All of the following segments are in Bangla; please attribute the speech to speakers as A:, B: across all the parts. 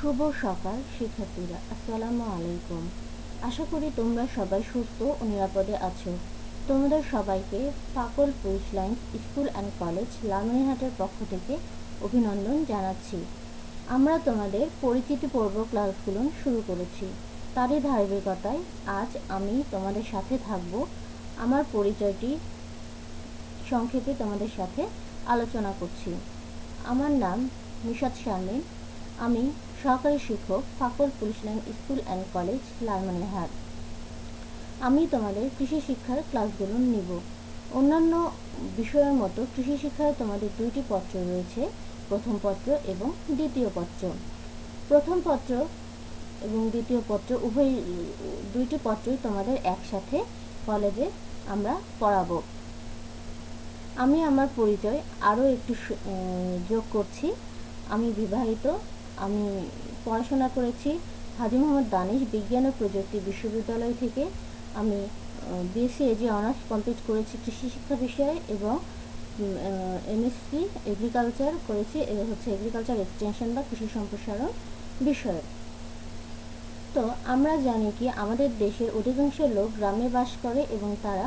A: শুভ সকাল শিক্ষার্থীরা, আসসালামু আলাইকুম। আশা করি তোমরা সবাই সুস্থ ও নিরাপদে আছো। তোমাদের সবাইকে Pakal police lines school and college লালমনিরহাটের পক্ষ থেকে অভিনন্দন জানাচ্ছি। আমরা তোমাদের পরিচিতি পর্ব ক্লাসগুলো শুরু করেছি। তারই ধারাবাহিকতায় আজ আমি তোমাদের সাথে থাকব। আমার পরিচয়টি সংক্ষেপে তোমাদের সাথে আলোচনা করছি। আমার নাম নিশাত শারমিন। আমি সহকারী শিক্ষক, Pakal police line school and college Lalmonirhat. আমি তোমাদের কৃষি শিক্ষার ক্লাসগুলো নিব। অন্যান্য বিষয়ের মতো কৃষি শিক্ষায় তোমাদের দুইটি পত্র রয়েছে, প্রথম পত্র এবং দ্বিতীয় পত্র। প্রথম পত্র এবং দ্বিতীয় পত্র দুইটি পত্রই তোমাদের একসাথে কলেজে আমরা পড়াবো। আমি আমার পরিচয় আরও একটু যোগ করছি। আমি বিবাহিত। আমি পড়াশোনা করেছি হাজী মোহাম্মদ দানিশ বিজ্ঞান ও প্রযুক্তি বিশ্ববিদ্যালয় থেকে। আমি বিএসসি এজি অনার্স কমপ্লিট করেছি কৃষি শিক্ষা বিষয়ে এবং এমএসসি এগ্রিকালচার করেছি, এগ্রিকালচার এক্সটেনশন বা কৃষি সম্প্রসারণ বিষয়ে। তো আমরা জানি কি আমাদের দেশের অধিকাংশ লোক গ্রামে বাস করে এবং তারা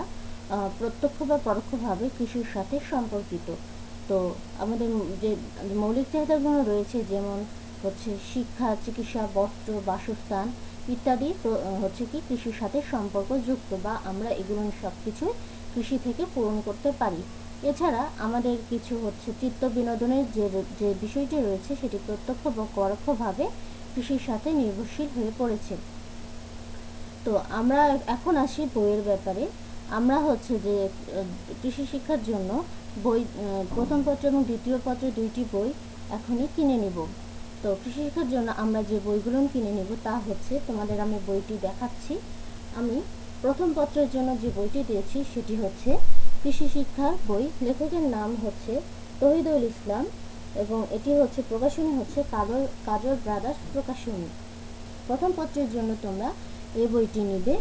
A: প্রত্যক্ষ বা পরোক্ষভাবে কৃষির সাথে সম্পর্কিত। তো আমাদের যে মৌলিক চাহিদাগুলো রয়েছে, যেমন শিক্ষা, চিকিৎসা, বস্ত্র, বাসস্থান ইত্যাদি, তো কৃষির সাথে সম্পর্কযুক্ত, বা আমরা এগুলো সব কিছু কৃষি থেকে পূরণ করতে পারি। এছাড়া আমাদের কিছু চিত্ত বিনোদনের যে বিষয়টি রয়েছে সেটি প্রত্যক্ষ বা পরোক্ষভাবে কৃষির সাথে নির্ভরশীল হয়ে পড়েছে। তো আমরা এখন আসি বইয়ের ব্যাপারে। আমরা যে কৃষি শিক্ষার জন্য বই, প্রথম পত্র এবং দ্বিতীয় পত্র দুইটি বই এখনই কিনে নিব। তো কৃষি শিক্ষার জন্য আমরা যে বইগুলো কিনে নিব তা তোমাদের আমি বইটি দেখাচ্ছি। আমি প্রথম পত্রের জন্য যে বইটি দিয়েছি সেটি কৃষি শিক্ষার বই। লেখকের নাম তৌহিদুল ইসলাম এবং এটি প্রকাশনী কাজল ব্রাদার্স প্রকাশনী। প্রথম পত্রের জন্য তোমরা এই বইটি নিবে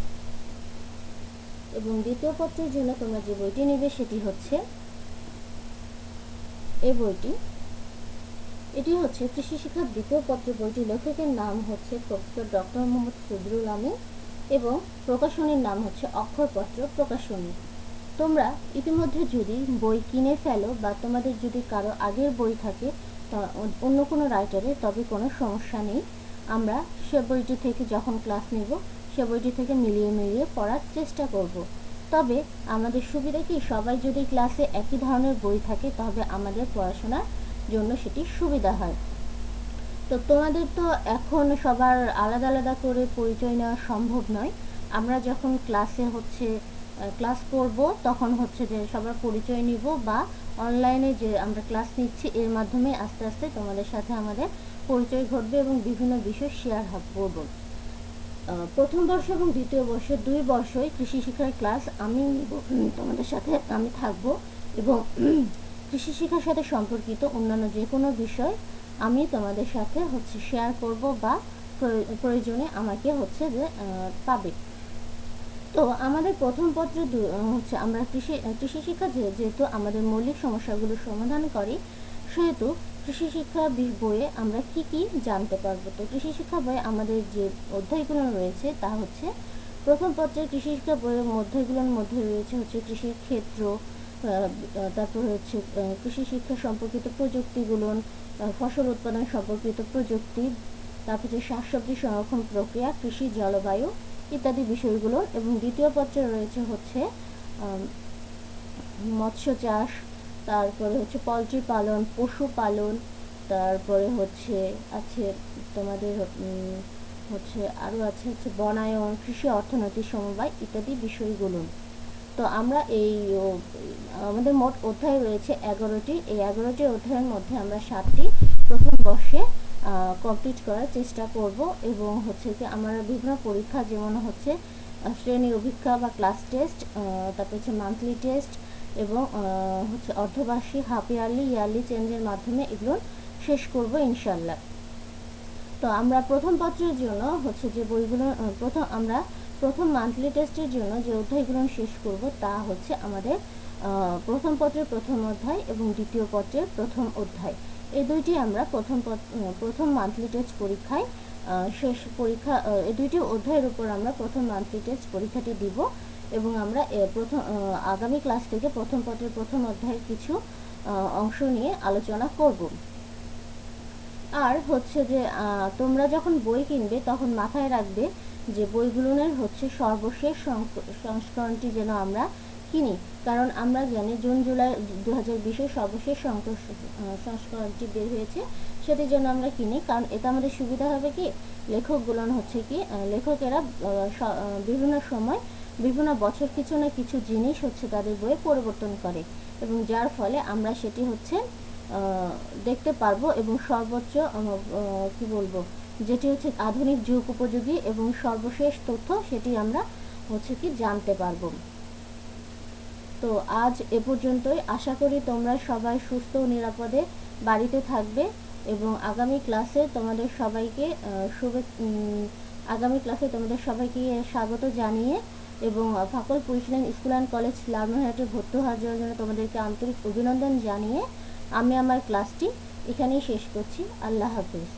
A: এবং দ্বিতীয় পত্রের জন্য তোমরা যে বইটি নেবে সেটি এই বইটি। এটি কৃষি শিক্ষার দ্বিতীয় পত্র বইটি। লেখকের নাম প্রফেসর ডক্টর মোহাম্মদ ফজলুল আমিন এবং প্রকাশনীর নাম অক্ষরপত্র প্রকাশনী। তোমরা ইতিমধ্যে যদি বই কিনে ফেলো বা তোমাদের যদি কারো আগের বই থাকে অন্য কোনো রাইটারের, তবে কোনো সমস্যা নেই। আমরা সে বইটি থেকে যখন ক্লাস নেব সে বইটি থেকে মিলিয়ে পড়ার চেষ্টা করব। তবে আমাদের সুবিধা কি, সবাই যদি ক্লাসে একই ধরনের বই থাকে তবে আমাদের পড়াশোনার জন্য সেটি সুবিধা হয়। তো তোমাদের তো এখন সবার আলাদা আলাদা করে পরিচয় নেওয়া সম্ভব নয়। আমরা যখন ক্লাসে ক্লাস করব তখন যে সবার পরিচয় নিব, বা অনলাইনে যে আমরা ক্লাস নিচ্ছি এর মাধ্যমে আস্তে আস্তে তোমাদের সাথে আমাদের পরিচয় ঘটবে এবং বিভিন্ন বিষয় শেয়ার করব। প্রথম বর্ষ এবং দ্বিতীয় বর্ষ দুই বর্ষই কৃষি শিক্ষার ক্লাস আমি নিব, তোমাদের সাথে আমি থাকব এবং কৃষি শিক্ষার সাথে সম্পর্কিত অন্যান্য যে কোনো বিষয় আমি তোমাদের সাথে শেয়ার করব, বা প্রয়োজনে আমাকে পাবে। তো আমাদের প্রথম পত্র আমরা কৃষি শিক্ষা যেহেতু আমাদের মৌলিক সমস্যাগুলো সমাধান করে, সেহেতু কৃষি শিক্ষা বইয়ে আমরা কি কি জানতে পারবো। তো কৃষি শিক্ষা বইয়ে আমাদের যে অধ্যায়গুলো রয়েছে তা প্রথম পত্রের কৃষি শিক্ষা বইয়ের অধ্যায়গুলোর মধ্যে রয়েছে কৃষির ক্ষেত্র, তারপর কৃষি শিক্ষা সম্পর্কিত প্রযুক্তিগুলো, ফসল উৎপাদন সম্পর্কিত প্রযুক্তি, তারপর শাকসবজি সংরক্ষণ প্রক্রিয়া, কৃষি, জলবায়ু ইত্যাদি বিষয়গুলো। এবং দ্বিতীয় পত্রে রয়েছে মৎস্য চাষ, তারপরে পোলট্রি পালন, পশুপালন, তারপরে আছে তোমাদের আরও আছে বনায়ন, কৃষি অর্থনৈতিক সমবায় ইত্যাদি বিষয়গুলো। তো আমরা আমাদের মোট অধ্যায় রয়েছে 11টি। এই 11টি অধ্যায়ের মধ্যে আমরা 7টি প্রথম বর্ষে কমপ্লিট করার চেষ্টা করব এবং আমরা বিভিন্ন পরীক্ষা, যেমন শ্রেণী অভিজ্ঞা বা ক্লাস টেস্ট, তারপর মান্থলি টেস্ট এবং অর্ধবার্ষিক, হাফ ইয়ারলি চেঞ্জের মাধ্যমে এগুলো শেষ করব ইনশাল্লাহ। তো আমরা প্রথম পত্রের জন্য যে বইগুলো আমরা প্রথম মান্থলি টেস্টের জন্য যে অধ্যায়গুলো শেষ করব তা আমাদের প্রথম পত্রের প্রথম অধ্যায় এবং দ্বিতীয় পত্রের প্রথম অধ্যায়। এই দুইটি আমরা প্রথম মান্থলি টেস্ট পরীক্ষায় শেষ পরীক্ষা, এই দুইটি অধ্যায়ের উপর আমরা প্রথম মান্থলি টেস্ট পরীক্ষাটি দিব এবং আমরা আগামী ক্লাস থেকে প্রথম পত্রের প্রথম অধ্যায়ের কিছু অংশ নিয়ে আলোচনা করব। আর হচ্ছে যে তোমরা যখন বই কিনবে তখন মাথায় রাখবে যে বইগুলোর হচ্ছে সর্বশেষ সংস্করণটি যেন আমরা কিনি, কারণ আমরা জানি জুন জুলাই 2020-এর সর্বশেষ সংস্করণটি বের হয়েছে, সেটির জন্য আমরা কিনি। কারণ এটা আমাদের সুবিধা হবে কি, লেখকগুলো হচ্ছে কি লেখকেরা বিভিন্ন সময় বিভিন্ন বছর কিছু না কিছু জিনিস হচ্ছে তাদের বইয়ে পরিবর্তন করে এবং যার ফলে আমরা সেটি হচ্ছে দেখতে পারবো এবং সর্বোচ্চ কি বলবো, যেটি হচ্ছে আধুনিক যুগ উপযোগী এবং সর্বশেষ তথ্য সেটি আমরা হচ্ছে কি জানতে পারবো। তো আজ এ পর্যন্তই। আশা করি তোমরা সবাই সুস্থ ও নিরাপদে বাড়িতে থাকবে এবং আগামী ক্লাসে তোমাদের সবাইকে স্বাগত জানিয়ে এবং ফাকল পুলিশ স্কুল অ্যান্ড কলেজ লালমনিরহাটে ভর্তি হওয়ার জন্য তোমাদেরকে আন্তরিক অভিনন্দন জানিয়ে আমি আমার ক্লাসটি এখানেই শেষ করছি। আল্লাহ হাফেজ।